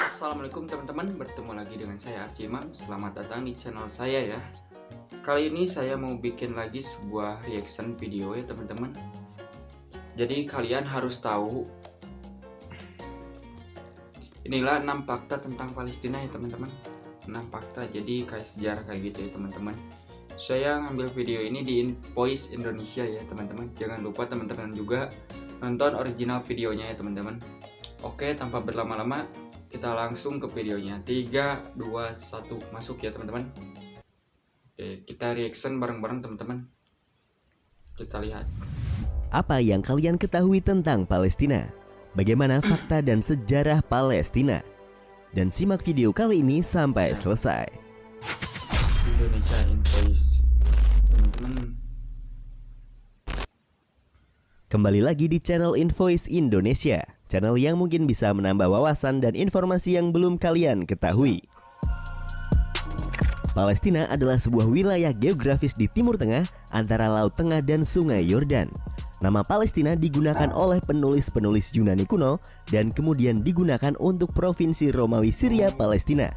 Assalamualaikum teman-teman, bertemu lagi dengan saya Arci Imam. Selamat datang di channel saya ya. Kali ini saya mau bikin lagi sebuah reaction video ya teman-teman. Jadi kalian harus tahu, inilah 6 fakta tentang Palestina ya teman-teman. 6 fakta, jadi kayak sejarah kayak gitu ya teman-teman. Saya ngambil video ini di Invoice Indonesia ya teman-teman. Jangan lupa teman-teman juga nonton original videonya ya teman-teman. Oke, tanpa berlama-lama kita langsung ke videonya. 3, 2, 1 masuk ya teman-teman. Oke, kita reaction bareng-bareng teman-teman. Kita lihat. Apa yang kalian ketahui tentang Palestina? Bagaimana fakta dan sejarah Palestina? Dan simak video kali ini sampai selesai. Indonesia Invoice teman-teman. Kembali lagi di channel Invoice Indonesia, channel yang mungkin bisa menambah wawasan dan informasi yang belum kalian ketahui. Palestina adalah sebuah wilayah geografis di Timur Tengah antara Laut Tengah dan Sungai Yordan. Nama Palestina digunakan oleh penulis-penulis Yunani kuno dan kemudian digunakan untuk Provinsi Romawi Syria Palestina,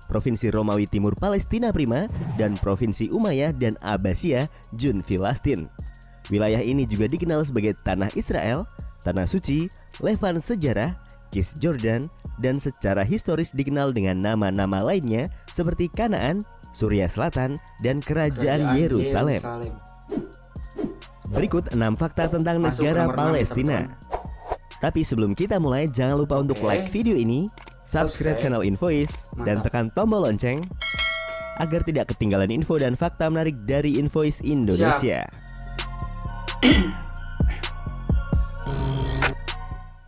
Provinsi Romawi Timur Palestina Prima, dan Provinsi Umayyah dan Abbasiyah Jun Filastin. Wilayah ini juga dikenal sebagai Tanah Israel, Tanah Suci, Levan Sejarah, Cisjordan, dan secara historis dikenal dengan nama-nama lainnya seperti Kanaan, Suria Selatan, dan Kerajaan Yerusalem. Berikut 6 fakta tentang negara Palestina. Tapi sebelum kita mulai, jangan lupa untuk like video ini, subscribe channel Invoice, dan tekan tombol lonceng agar tidak ketinggalan info dan fakta menarik dari Invoice Indonesia.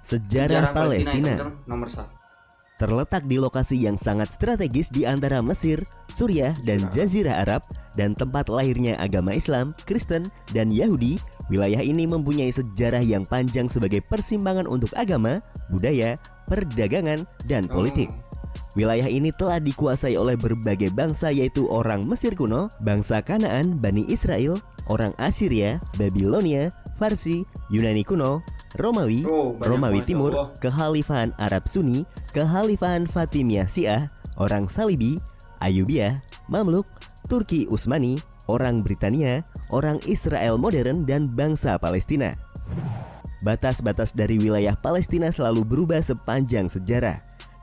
Sejarah Palestina nomor 1. terletak di lokasi yang sangat strategis di antara Mesir, Suriah, dan Jazirah Arab, dan tempat lahirnya agama Islam, Kristen, dan Yahudi. Wilayah ini mempunyai sejarah yang panjang sebagai persimpangan untuk agama, budaya, perdagangan, dan politik. Wilayah ini telah dikuasai oleh berbagai bangsa, yaitu orang Mesir kuno, bangsa Kanaan, Bani Israel, orang Assyria, Babilonia, Farsi, Yunani kuno, Romawi, Romawi Timur, Kekhalifahan Arab Sunni, Kekhalifahan Fatimiyah Syiah, orang Salibi, Ayyubiyah, Mamluk, Turki Utsmani, orang Britania, orang Israel modern, dan bangsa Palestina. Batas-batas dari wilayah Palestina selalu berubah sepanjang sejarah,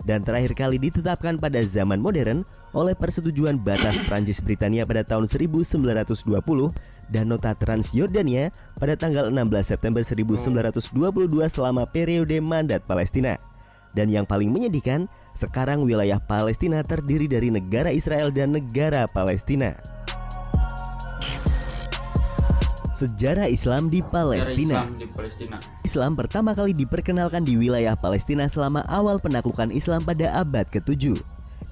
dan terakhir kali ditetapkan pada zaman modern oleh persetujuan batas Prancis Britania pada tahun 1920 dan nota Transjordania pada tanggal 16 September 1922 selama periode mandat Palestina. Dan yang paling menyedihkan, sekarang wilayah Palestina terdiri dari negara Israel dan negara Palestina. Sejarah Islam di Palestina. Islam pertama kali diperkenalkan di wilayah Palestina selama awal penaklukan Islam pada abad ke-7.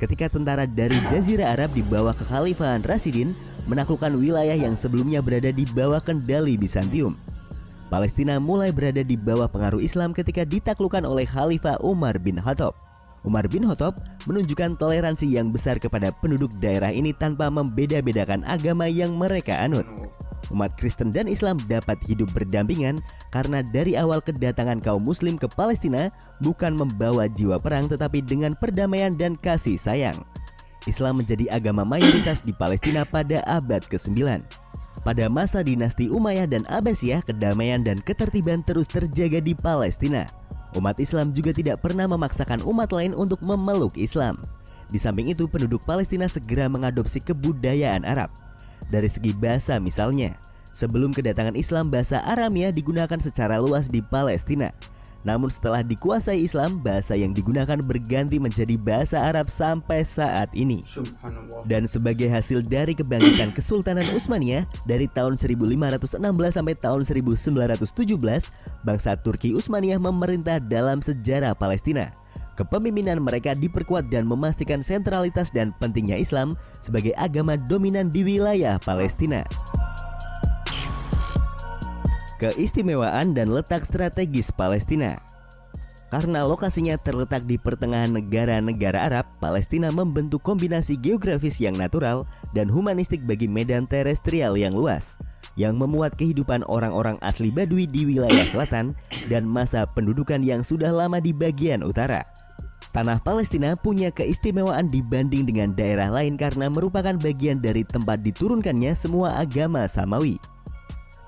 Ketika tentara dari Jazirah Arab di bawah kekhalifahan Rasidin menaklukkan wilayah yang sebelumnya berada di bawah kendali Bizantium. Palestina mulai berada di bawah pengaruh Islam ketika ditaklukkan oleh Khalifah Umar bin Khattab. Umar bin Khattab menunjukkan toleransi yang besar kepada penduduk daerah ini tanpa membeda-bedakan agama yang mereka anut. Umat Kristen dan Islam dapat hidup berdampingan karena dari awal kedatangan kaum Muslim ke Palestina bukan membawa jiwa perang tetapi dengan perdamaian dan kasih sayang. Islam menjadi agama mayoritas di Palestina pada abad ke-9. Pada masa dinasti Umayyah dan Abbasiyah, kedamaian dan ketertiban terus terjaga di Palestina. Umat Islam juga tidak pernah memaksakan umat lain untuk memeluk Islam. Di samping itu, penduduk Palestina segera mengadopsi kebudayaan Arab. Dari segi bahasa misalnya, sebelum kedatangan Islam bahasa Aramea digunakan secara luas di Palestina. Namun setelah dikuasai Islam, bahasa yang digunakan berganti menjadi bahasa Arab sampai saat ini. Dan sebagai hasil dari kebangkitan Kesultanan Utsmaniyah dari tahun 1516 sampai tahun 1917, bangsa Turki Utsmaniyah memerintah dalam sejarah Palestina. Kepemimpinan mereka diperkuat dan memastikan sentralitas dan pentingnya Islam sebagai agama dominan di wilayah Palestina. Keistimewaan dan letak strategis Palestina. Karena lokasinya terletak di pertengahan negara-negara Arab, Palestina membentuk kombinasi geografis yang natural dan humanistik bagi medan terestrial yang luas, yang memuat kehidupan orang-orang asli Badui di wilayah selatan dan masa pendudukan yang sudah lama di bagian utara. Tanah Palestina punya keistimewaan dibanding dengan daerah lain karena merupakan bagian dari tempat diturunkannya semua agama samawi.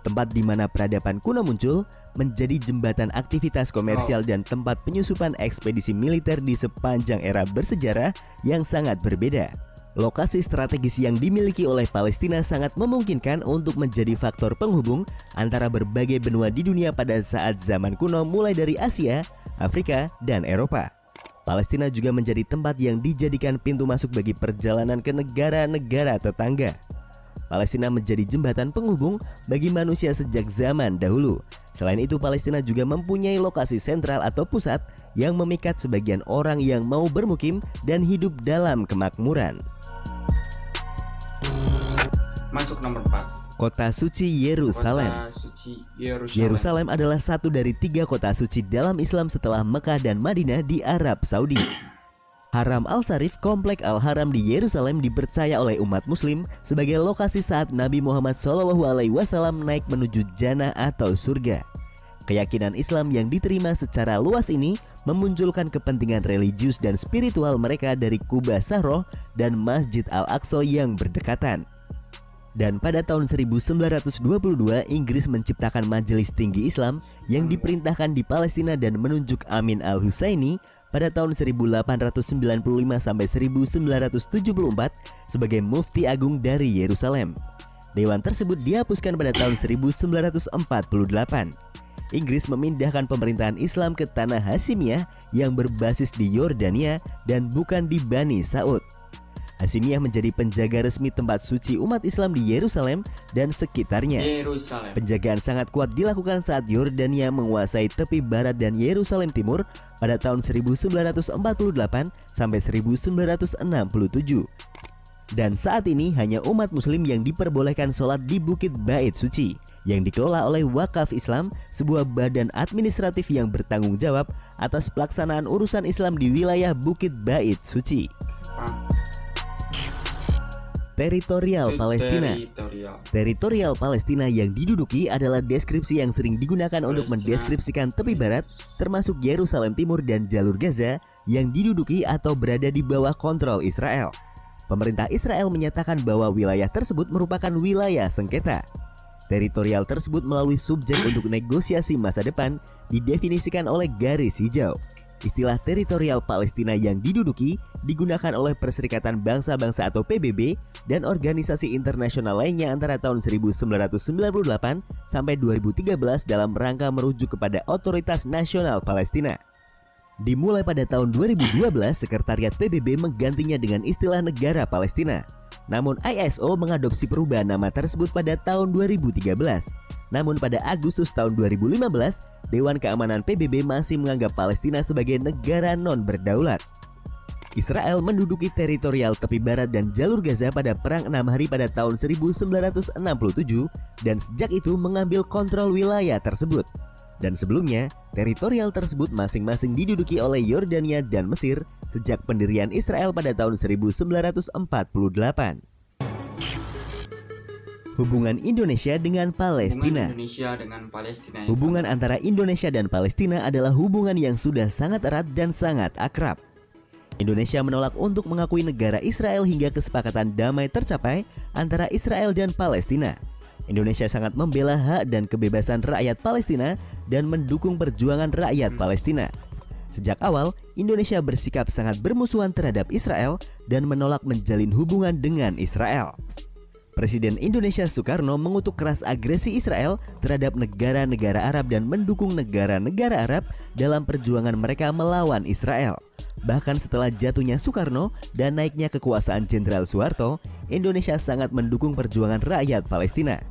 Tempat di mana peradaban kuno muncul, menjadi jembatan aktivitas komersial dan tempat penyusupan ekspedisi militer di sepanjang era bersejarah yang sangat berbeda. Lokasi strategis yang dimiliki oleh Palestina sangat memungkinkan untuk menjadi faktor penghubung antara berbagai benua di dunia pada saat zaman kuno mulai dari Asia, Afrika, dan Eropa. Palestina juga menjadi tempat yang dijadikan pintu masuk bagi perjalanan ke negara-negara tetangga. Palestina menjadi jembatan penghubung bagi manusia sejak zaman dahulu. Selain itu, Palestina juga mempunyai lokasi sentral atau pusat yang memikat sebagian orang yang mau bermukim dan hidup dalam kemakmuran. Masuk nomor 4. Kota suci Yerusalem. Kota suci Yerusalem. Yerusalem adalah satu dari 3 kota suci dalam Islam setelah Mekah dan Madinah di Arab Saudi. Haram Al-Sharif, Komplek Al-Haram di Yerusalem dipercaya oleh umat muslim sebagai lokasi saat Nabi Muhammad SAW naik menuju jannah atau surga. Keyakinan Islam yang diterima secara luas ini memunculkan kepentingan religius dan spiritual mereka dari Kubah Sahroh dan Masjid Al-Aqsa yang berdekatan. Dan pada tahun 1922, Inggris menciptakan Majelis Tinggi Islam yang diperintahkan di Palestina dan menunjuk Amin Al-Husaini pada tahun 1895 sampai 1974 sebagai Mufti Agung dari Yerusalem. Dewan tersebut dihapuskan pada tahun 1948. Inggris memindahkan pemerintahan Islam ke tanah Hasimiyah yang berbasis di Yordania dan bukan di Bani Saud. Hasimiyah menjadi penjaga resmi tempat suci umat Islam di Yerusalem dan sekitarnya. Penjagaan sangat kuat dilakukan saat Yordania menguasai tepi barat dan Yerusalem Timur pada tahun 1948 sampai 1967. Dan saat ini hanya umat muslim yang diperbolehkan sholat di Bukit Bait Suci yang dikelola oleh Wakaf Islam, sebuah badan administratif yang bertanggung jawab atas pelaksanaan urusan Islam di wilayah Bukit Bait Suci. Teritorial Palestina. Teritorial Palestina yang diduduki adalah deskripsi yang sering digunakan untuk mendeskripsikan tepi barat, termasuk Yerusalem Timur dan jalur Gaza yang diduduki atau berada di bawah kontrol Israel. Pemerintah Israel menyatakan bahwa wilayah tersebut merupakan wilayah sengketa. Teritorial tersebut melalui subjek untuk negosiasi masa depan didefinisikan oleh garis hijau. Istilah teritorial Palestina yang diduduki digunakan oleh Perserikatan Bangsa-Bangsa atau PBB dan organisasi internasional lainnya antara tahun 1998 sampai 2013 dalam rangka merujuk kepada Otoritas Nasional Palestina. Dimulai pada tahun 2012, Sekretariat PBB menggantinya dengan istilah Negara Palestina. Namun ISO mengadopsi perubahan nama tersebut pada tahun 2013. Namun pada Agustus tahun 2015, Dewan Keamanan PBB masih menganggap Palestina sebagai negara non-berdaulat. Israel menduduki teritorial tepi barat dan jalur Gaza pada Perang 6 Hari pada tahun 1967 dan sejak itu mengambil kontrol wilayah tersebut. Dan sebelumnya, teritorial tersebut masing-masing diduduki oleh Yordania dan Mesir sejak pendirian Israel pada tahun 1948. Hubungan Indonesia dengan Palestina. Hubungan antara Indonesia dan Palestina adalah hubungan yang sudah sangat erat dan sangat akrab. Indonesia menolak untuk mengakui negara Israel hingga kesepakatan damai tercapai antara Israel dan Palestina. Indonesia sangat membela hak dan kebebasan rakyat Palestina dan mendukung perjuangan rakyat Palestina. Sejak awal, Indonesia bersikap sangat bermusuhan terhadap Israel dan menolak menjalin hubungan dengan Israel. Presiden Indonesia Soekarno mengutuk keras agresi Israel terhadap negara-negara Arab dan mendukung negara-negara Arab dalam perjuangan mereka melawan Israel. Bahkan setelah jatuhnya Soekarno dan naiknya kekuasaan Jenderal Soeharto, Indonesia sangat mendukung perjuangan rakyat Palestina.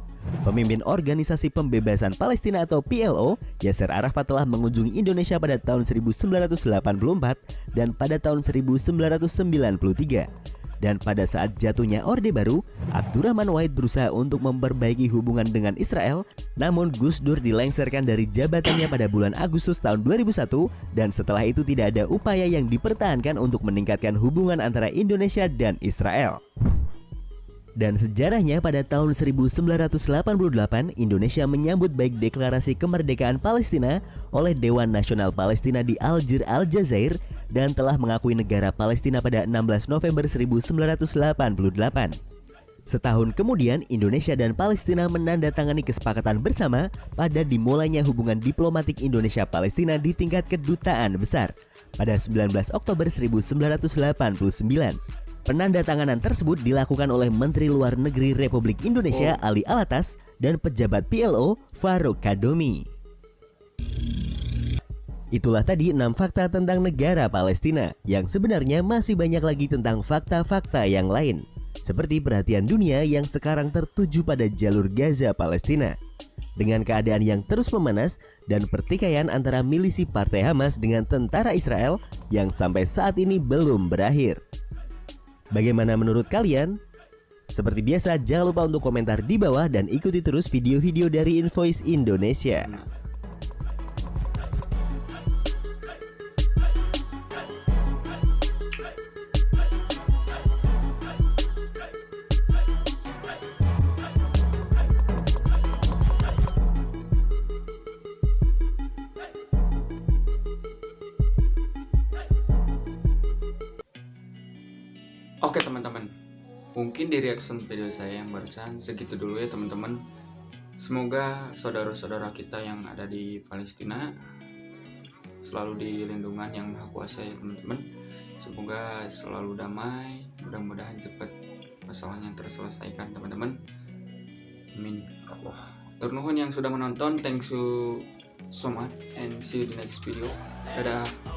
Pemimpin Organisasi Pembebasan Palestina atau PLO, Yasser Arafat telah mengunjungi Indonesia pada tahun 1984 dan pada tahun 1993. Dan pada saat jatuhnya Orde Baru, Abdurrahman Wahid berusaha untuk memperbaiki hubungan dengan Israel, namun Gus Dur dilengsarkan dari jabatannya pada bulan Agustus tahun 2001 dan setelah itu tidak ada upaya yang dipertahankan untuk meningkatkan hubungan antara Indonesia dan Israel. Dan sejarahnya pada tahun 1988 Indonesia menyambut baik deklarasi kemerdekaan Palestina oleh Dewan Nasional Palestina di Algiers, Aljazair, dan telah mengakui negara Palestina pada 16 November 1988. Setahun kemudian Indonesia dan Palestina menandatangani kesepakatan bersama pada dimulainya hubungan diplomatik Indonesia-Palestina di tingkat kedutaan besar pada 19 Oktober 1989. Penandatanganan tersebut dilakukan oleh Menteri Luar Negeri Republik Indonesia Ali Alatas dan pejabat PLO Farouk Kadomi. Itulah tadi 6 fakta tentang negara Palestina, yang sebenarnya masih banyak lagi tentang fakta-fakta yang lain, seperti perhatian dunia yang sekarang tertuju pada jalur Gaza Palestina. Dengan keadaan yang terus memanas dan pertikaian antara milisi Partai Hamas dengan tentara Israel yang sampai saat ini belum berakhir. Bagaimana menurut kalian? Seperti biasa, jangan lupa untuk komentar di bawah dan ikuti terus video-video dari Invoice Indonesia. Oke teman-teman, mungkin di reaction video saya yang barusan segitu dulu ya teman-teman. Semoga saudara-saudara kita yang ada di Palestina selalu di lindungan yang Maha Kuasa ya teman-teman. Semoga selalu damai, mudah-mudahan cepat masalahnya terselesaikan teman-teman. Amin. Allah. Turnuhun yang sudah menonton, thanks you so much and see you di next video. Dadah.